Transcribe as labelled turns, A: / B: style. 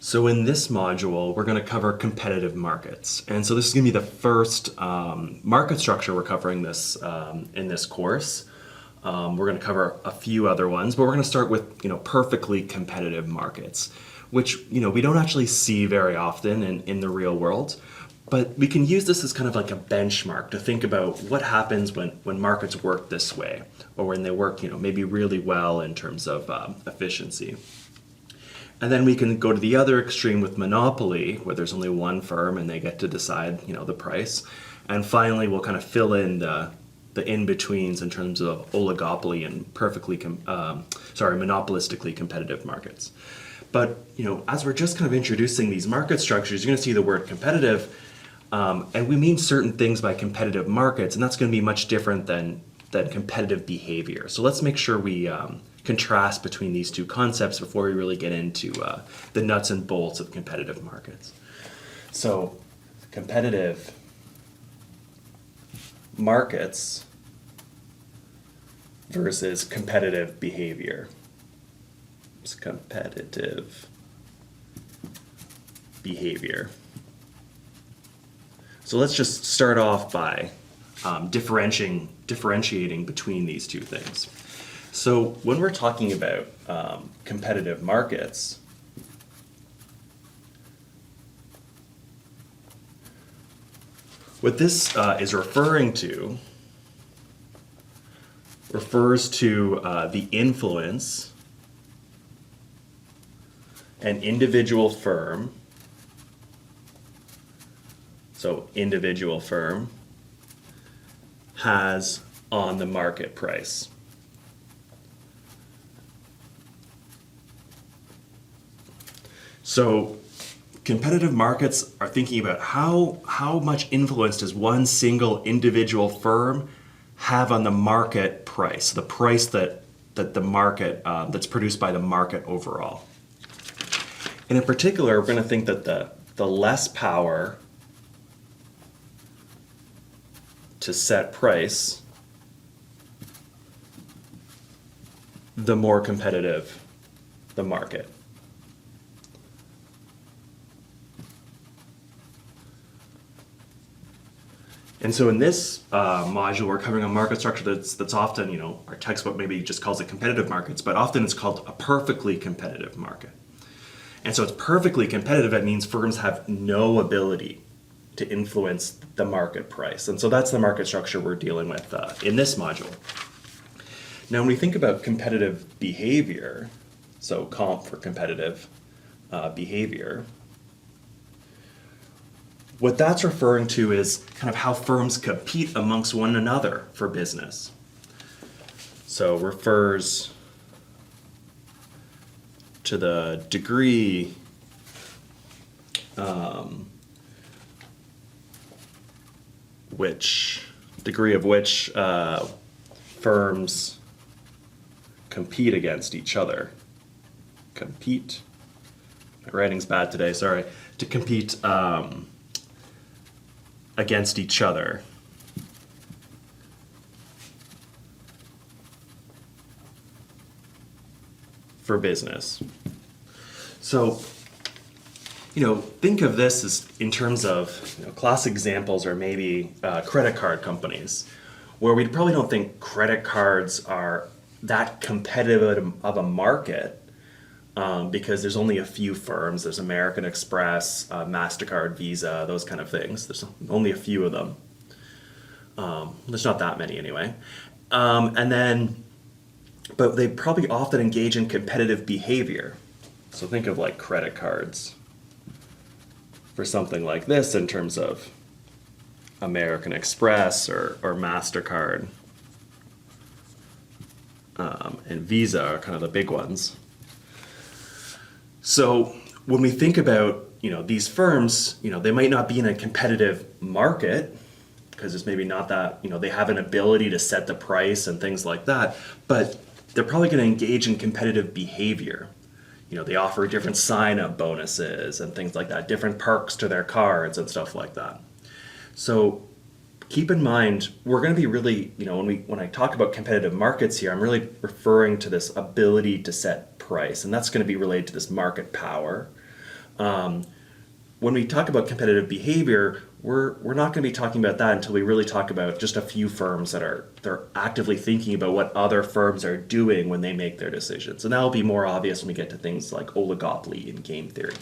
A: So in this module, we're going to cover competitive markets. And so this is going to be the first market structure we're covering this in this course. We're going to cover a few other ones, but we're going to start with perfectly competitive markets, which we don't actually see very often in the real world. But we can use this as kind of like a benchmark to think about what happens when markets work this way, or when they work maybe really well in terms of efficiency. And then we can go to the other extreme with monopoly, where there's only one firm and they get to decide, the price. And finally, we'll kind of fill in the in-betweens in terms of oligopoly and monopolistically competitive markets. But, as we're just kind of introducing these market structures, you're going to see the word competitive, and we mean certain things by competitive markets, and that's going to be much different than competitive behavior. So let's make sure we contrast between these two concepts before we really get into the nuts and bolts of competitive markets. So competitive markets versus competitive behavior. It's competitive behavior. So let's just start off by differentiating between these two things. So when we're talking about competitive markets, what this is referring to refers to the influence an individual firm, so individual firm, has on the market price. So competitive markets are thinking about how much influence does one single individual firm have on the market price, the price that the market that's produced by the market overall. And in particular, we're going to think that the less power to set price, the more competitive the market. And so in this module, we're covering a market structure that's often, our textbook maybe just calls it competitive markets, but often it's called a perfectly competitive market. And so it's perfectly competitive. That means firms have no ability to influence the market price. And so that's the market structure we're dealing with in this module. Now, when we think about competitive behavior, so comp for competitive behavior, what that's referring to is kind of how firms compete amongst one another for business. So refers to the degree of which firms compete against each other. Compete. My writing's bad today, sorry. To compete against each other. For business. So, think of this as in terms of classic examples are maybe credit card companies, where we probably don't think credit cards are that competitive of a market because there's only a few firms. There's American Express, MasterCard, Visa, those kind of things. There's only a few of them. There's not that many anyway. But they probably often engage in competitive behavior. So think of like credit cards for something like this in terms of American Express or MasterCard and Visa are kind of the big ones. So when we think about these firms, they might not be in a competitive market because it's maybe not that they have an ability to set the price and things like that, but they're probably going to engage in competitive behavior. They offer different sign-up bonuses and things like that, different perks to their cards and stuff like that. So keep in mind, we're going to be really, when I talk about competitive markets here, I'm really referring to this ability to set price, and that's going to be related to this market power. When we talk about competitive behavior, we're not going to be talking about that until we really talk about just a few firms that they're actively thinking about what other firms are doing when they make their decisions. And that'll be more obvious when we get to things like oligopoly and game theory.